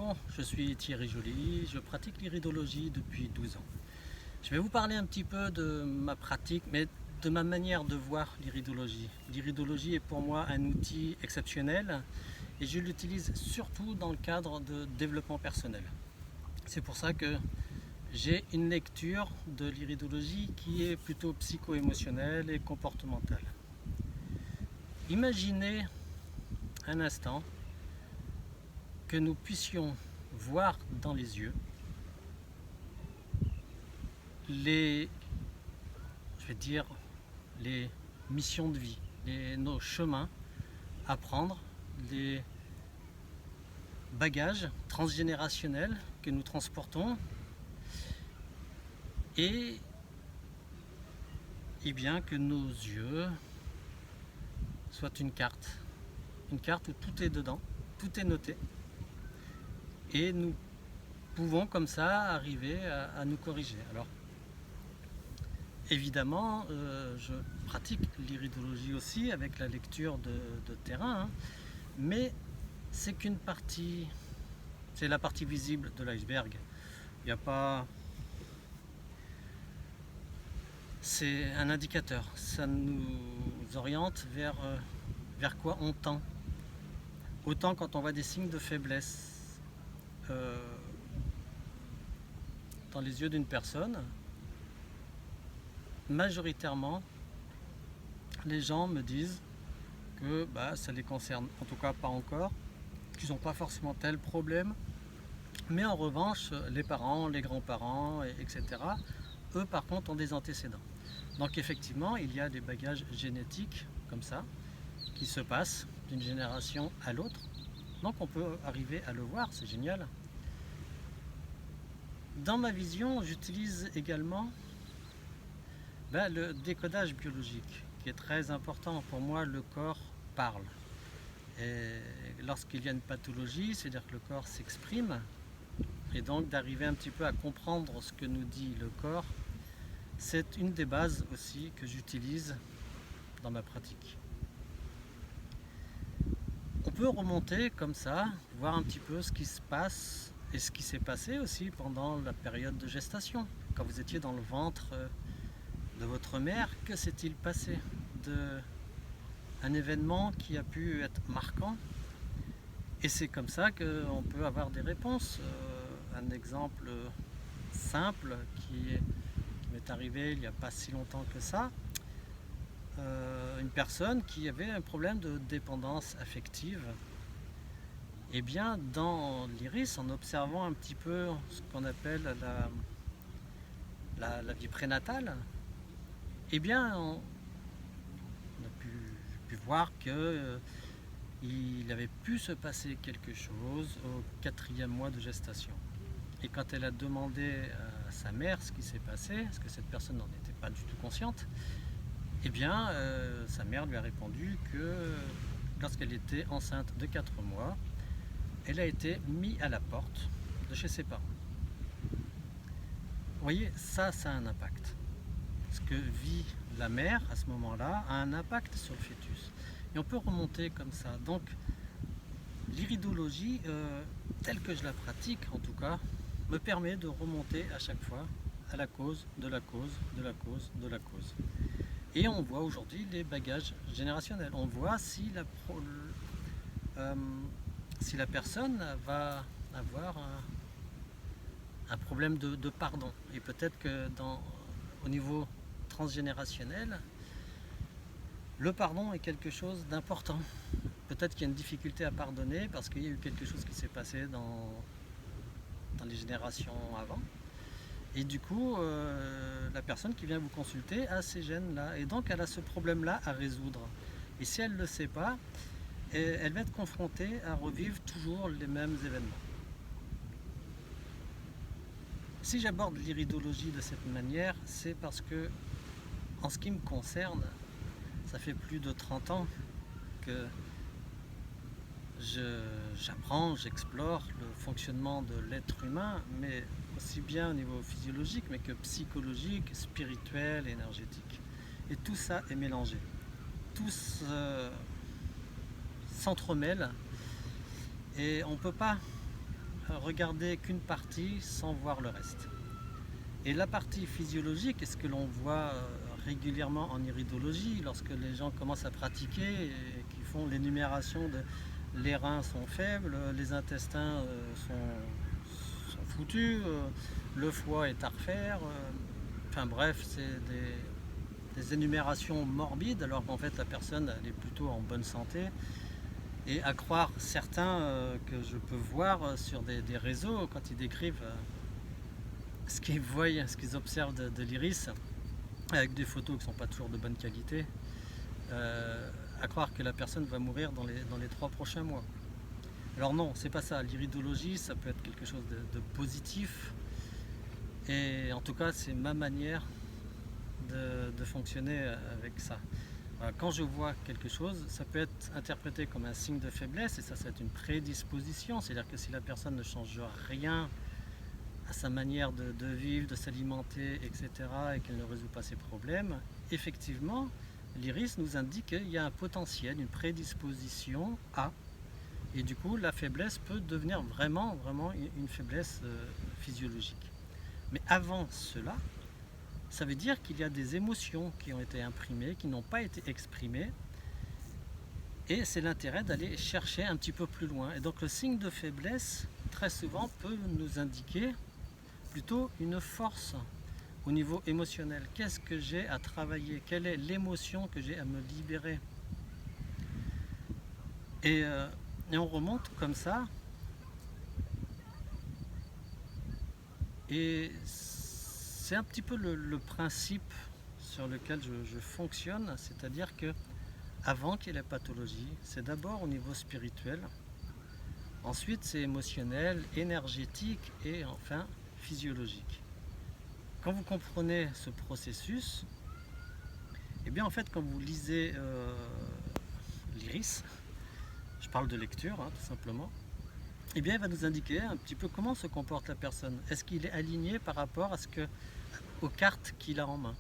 Bonjour, je suis Thierry Joly, je pratique l'iridologie depuis 12 ans. Je vais vous parler un petit peu de ma pratique, mais de ma manière de voir l'iridologie. L'iridologie est pour moi un outil exceptionnel et je l'utilise surtout dans le cadre de développement personnel. C'est pour ça que j'ai une lecture de l'iridologie qui est plutôt psycho-émotionnelle et comportementale. Imaginez un instant que nous puissions voir dans les yeux les, je vais dire, les missions de vie, nos chemins à prendre, les bagages transgénérationnels que nous transportons et bien que nos yeux soient une carte où tout est dedans, tout est noté et nous pouvons comme ça arriver à nous corriger. Alors évidemment, je pratique l'iridologie aussi avec la lecture de terrain, hein, mais c'est qu'une partie, c'est la partie visible de l'iceberg. Il n'y a pas... C'est un indicateur, ça nous oriente vers quoi on tend. Autant quand on voit des signes de faiblesse dans les yeux d'une personne, majoritairement, les gens me disent que ça les concerne, en tout cas pas encore, qu'ils n'ont pas forcément tel problème, mais en revanche, les parents, les grands-parents, etc., eux par contre ont des antécédents. Donc effectivement, il y a des bagages génétiques comme ça, qui se passent d'une génération à l'autre. Donc on peut arriver à le voir, c'est génial. Dans ma vision, j'utilise également le décodage biologique, qui est très important. Pour moi, le corps parle. Et lorsqu'il y a une pathologie, c'est-à-dire que le corps s'exprime, et donc d'arriver un petit peu à comprendre ce que nous dit le corps, c'est une des bases aussi que j'utilise dans ma pratique. On peut remonter comme ça, voir un petit peu ce qui se passe et ce qui s'est passé aussi pendant la période de gestation. Quand vous étiez dans le ventre de votre mère, que s'est-il passé un événement qui a pu être marquant? Et c'est comme ça qu'on peut avoir des réponses. Un exemple simple qui m'est arrivé il n'y a pas si longtemps que ça, une personne qui avait un problème de dépendance affective. Et bien dans l'iris, en observant un petit peu ce qu'on appelle la vie prénatale, eh bien on a pu voir que il avait pu se passer quelque chose au 4e mois de gestation. Et quand elle a demandé à sa mère ce qui s'est passé, parce que cette personne n'en était pas du tout consciente, eh bien sa mère lui a répondu que lorsqu'elle était enceinte de 4 mois, elle a été mise à la porte de chez ses parents. Vous voyez, ça a un impact. Ce que vit la mère à ce moment-là a un impact sur le fœtus. Et on peut remonter comme ça. Donc l'iridologie, telle que je la pratique en tout cas, me permet de remonter à chaque fois à la cause, de la cause, de la cause, de la cause. Et on voit aujourd'hui les bagages générationnels. On voit si la personne va avoir un problème de pardon. Et peut-être que au niveau transgénérationnel, le pardon est quelque chose d'important. Peut-être qu'il y a une difficulté à pardonner parce qu'il y a eu quelque chose qui s'est passé dans les générations avant. Et du coup, la personne qui vient vous consulter a ces gènes-là. Et donc, elle a ce problème-là à résoudre. Et si elle ne le sait pas, elle va être confrontée à revivre toujours les mêmes événements. Si j'aborde l'iridologie de cette manière, c'est parce que, en ce qui me concerne, ça fait plus de 30 ans que j'apprends, j'explore le fonctionnement de l'être humain, mais aussi bien au niveau physiologique, mais que psychologique, spirituel, énergétique. Et tout ça est mélangé. Tout s'entremêle et on ne peut pas regarder qu'une partie sans voir le reste. Et la partie physiologique est ce que l'on voit régulièrement en iridologie, lorsque les gens commencent à pratiquer et qui font l'énumération de les reins sont faibles, les intestins sont foutus, le foie est à refaire, enfin bref, c'est des énumérations morbides alors qu'en fait la personne elle est plutôt en bonne santé. Et à croire certains que je peux voir sur des réseaux quand ils décrivent ce qu'ils voient, ce qu'ils observent de l'iris, avec des photos qui ne sont pas toujours de bonne qualité, à croire que la personne va mourir dans les 3 prochains mois. Alors non, c'est pas ça. L'iridologie, ça peut être quelque chose de positif. Et en tout cas, c'est ma manière de fonctionner avec ça. Quand je vois quelque chose, ça peut être interprété comme un signe de faiblesse et ça va être une prédisposition. C'est-à-dire que si la personne ne change rien à sa manière de vivre, de s'alimenter, etc., et qu'elle ne résout pas ses problèmes, effectivement, l'iris nous indique qu'il y a un potentiel, une prédisposition à, et du coup, la faiblesse peut devenir vraiment une faiblesse physiologique. Mais avant cela, ça veut dire qu'il y a des émotions qui ont été imprimées, qui n'ont pas été exprimées, et c'est l'intérêt d'aller chercher un petit peu plus loin. Et donc le signe de faiblesse, très souvent, peut nous indiquer plutôt une force au niveau émotionnel. Qu'est-ce que j'ai à travailler? Quelle est l'émotion que j'ai à me libérer? Et on remonte comme ça. Et c'est un petit peu le principe sur lequel je fonctionne, c'est-à-dire que avant qu'il y ait la pathologie, c'est d'abord au niveau spirituel, ensuite c'est émotionnel, énergétique et enfin physiologique. Quand vous comprenez ce processus, et bien en fait quand vous lisez l'iris, je parle de lecture tout simplement, et bien il va nous indiquer un petit peu comment se comporte la personne. Est-ce qu'il est aligné par rapport aux cartes qu'il a en main?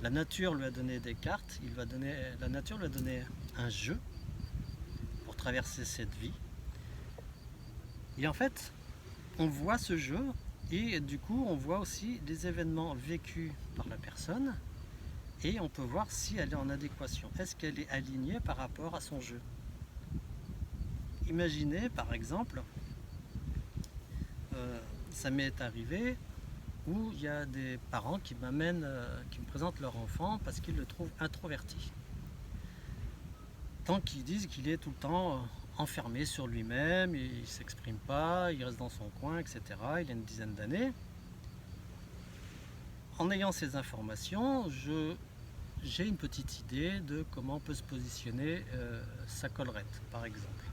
La nature lui a donné des cartes, la nature lui a donné un jeu pour traverser cette vie. Et en fait, on voit ce jeu et du coup on voit aussi des événements vécus par la personne et on peut voir si elle est en adéquation. Est-ce qu'elle est alignée par rapport à son jeu? Imaginez par exemple, ça m'est arrivé où il y a des parents qui me présentent leur enfant parce qu'ils le trouvent introverti. Tant qu'ils disent qu'il est tout le temps enfermé sur lui-même, il ne s'exprime pas, il reste dans son coin, etc. Il a une dizaine d'années. En ayant ces informations, j'ai une petite idée de comment peut se positionner sa collerette, par exemple.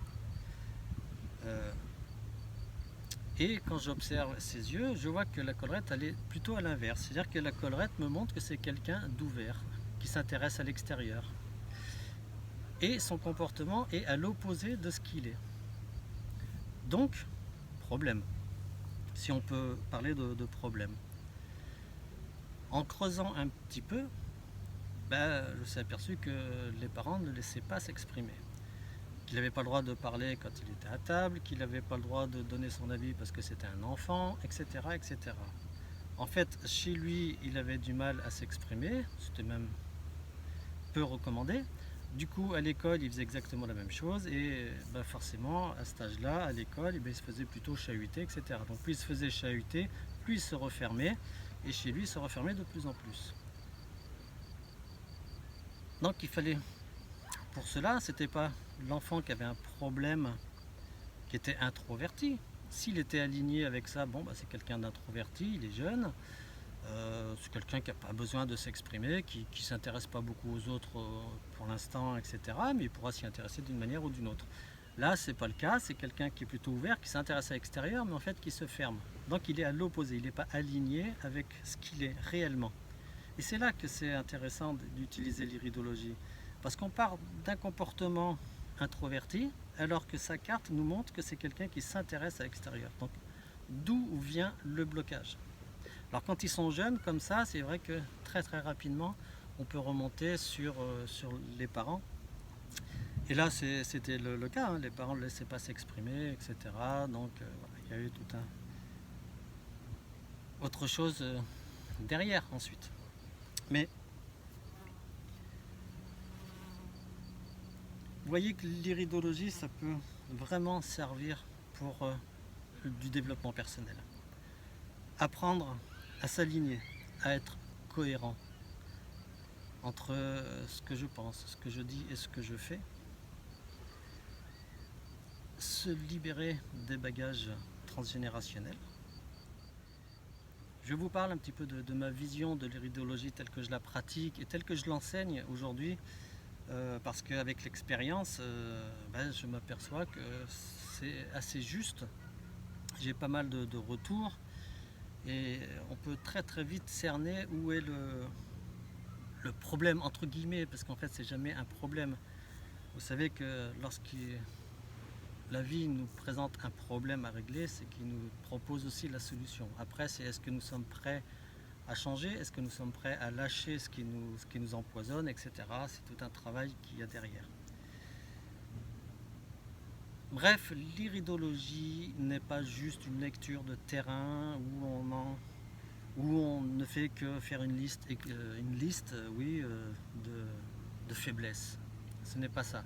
Et quand j'observe ses yeux, je vois que la collerette elle est plutôt à l'inverse. C'est-à-dire que la collerette me montre que c'est quelqu'un d'ouvert, qui s'intéresse à l'extérieur. Et son comportement est à l'opposé de ce qu'il est. Donc, problème. Si on peut parler de problème. En creusant un petit peu, je me suis aperçu que les parents ne laissaient pas s'exprimer. Qu'il n'avait pas le droit de parler quand il était à table, qu'il n'avait pas le droit de donner son avis parce que c'était un enfant, etc., etc. En fait, chez lui, il avait du mal à s'exprimer, c'était même peu recommandé. Du coup, à l'école, il faisait exactement la même chose et forcément, à cet âge-là, à l'école, il se faisait plutôt chahuter, etc. Donc plus il se faisait chahuter, plus il se refermait et chez lui, il se refermait de plus en plus. Donc il fallait... Pour cela, c'était pas l'enfant qui avait un problème, qui était introverti. S'il était aligné avec ça, c'est quelqu'un d'introverti, il est jeune, c'est quelqu'un qui n'a pas besoin de s'exprimer, qui ne s'intéresse pas beaucoup aux autres pour l'instant, etc. Mais il pourra s'y intéresser d'une manière ou d'une autre. Là, c'est pas le cas, c'est quelqu'un qui est plutôt ouvert, qui s'intéresse à l'extérieur, mais en fait qui se ferme. Donc il est à l'opposé, il n'est pas aligné avec ce qu'il est réellement. Et c'est là que c'est intéressant d'utiliser l'iridologie. Parce qu'on part d'un comportement introverti, alors que sa carte nous montre que c'est quelqu'un qui s'intéresse à l'extérieur. Donc, d'où vient le blocage? Alors, quand ils sont jeunes, comme ça, c'est vrai que très rapidement, on peut remonter sur les parents Et là c'était le cas, hein. Les parents ne laissaient pas s'exprimer, etc. Donc voilà, il y a eu tout un autre chose derrière ensuite. Mais vous voyez que l'iridologie, ça peut vraiment servir pour du développement personnel. Apprendre à s'aligner, à être cohérent entre ce que je pense, ce que je dis et ce que je fais. Se libérer des bagages transgénérationnels. Je vous parle un petit peu de ma vision de l'iridologie telle que je la pratique et telle que je l'enseigne aujourd'hui, parce qu'avec l'expérience, je m'aperçois que c'est assez juste. J'ai pas mal de retours et on peut très très vite cerner où est le problème entre guillemets, parce qu'en fait c'est jamais un problème. Vous savez que lorsque la vie nous présente un problème à régler, c'est qu'il nous propose aussi la solution. Après, c'est est-ce que nous sommes prêts à changer, est-ce que nous sommes prêts à lâcher ce qui nous empoisonne, etc. C'est tout un travail qu'il y a derrière. Bref, l'iridologie n'est pas juste une lecture de terrain où on ne fait que faire une liste de faiblesses. Ce n'est pas ça.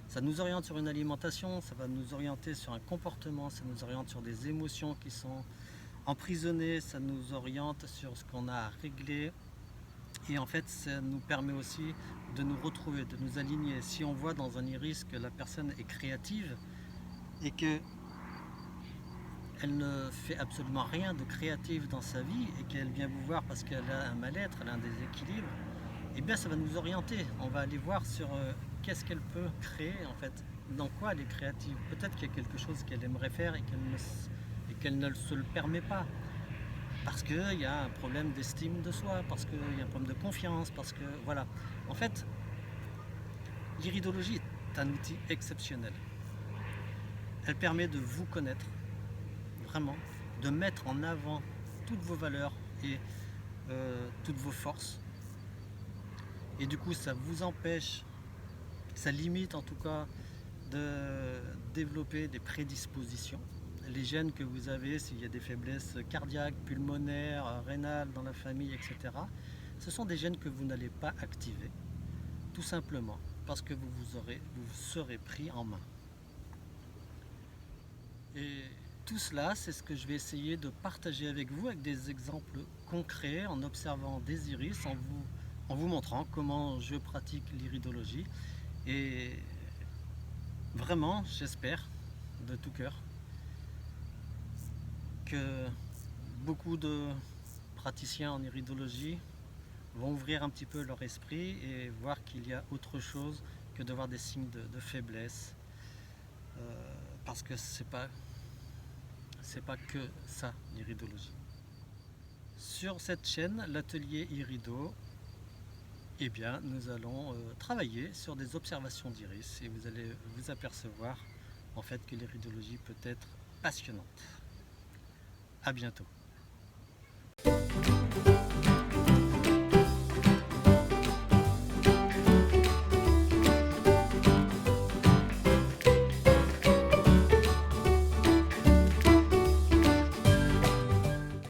Ça nous oriente sur une alimentation, ça va nous orienter sur un comportement, ça nous oriente sur des émotions qui sont emprisonnées, ça nous oriente sur ce qu'on a à régler. Et en fait, ça nous permet aussi de nous retrouver, de nous aligner. Si on voit dans un iris que la personne est créative et qu'elle ne fait absolument rien de créatif dans sa vie et qu'elle vient vous voir parce qu'elle a un mal-être, elle a un déséquilibre, eh bien ça va nous orienter. On va aller voir sur qu'est-ce qu'elle peut créer en fait, dans quoi elle est créative. Peut-être qu'il y a quelque chose qu'elle aimerait faire et qu'elle ne se le permet pas. Parce qu'il y a un problème d'estime de soi, parce qu'il y a un problème de confiance, parce que voilà. En fait, l'iridologie est un outil exceptionnel. Elle permet de vous connaître, vraiment, de mettre en avant toutes vos valeurs et toutes vos forces. Et du coup, ça vous empêche, ça limite en tout cas de développer des prédispositions. Les gènes que vous avez, s'il y a des faiblesses cardiaques, pulmonaires, rénales dans la famille, etc., ce sont des gènes que vous n'allez pas activer, tout simplement parce que vous serez pris en main. Et tout cela, c'est ce que je vais essayer de partager avec vous, avec des exemples concrets, en observant des iris, en vous montrant comment je pratique l'iridologie. Et vraiment, j'espère de tout cœur que beaucoup de praticiens en iridologie vont ouvrir un petit peu leur esprit et voir qu'il y a autre chose que de voir des signes de faiblesse, parce que c'est pas que ça l'iridologie. Sur cette chaîne, l'atelier Irido, eh bien, nous allons travailler sur des observations d'iris et vous allez vous apercevoir en fait que l'iridologie peut être passionnante. À bientôt.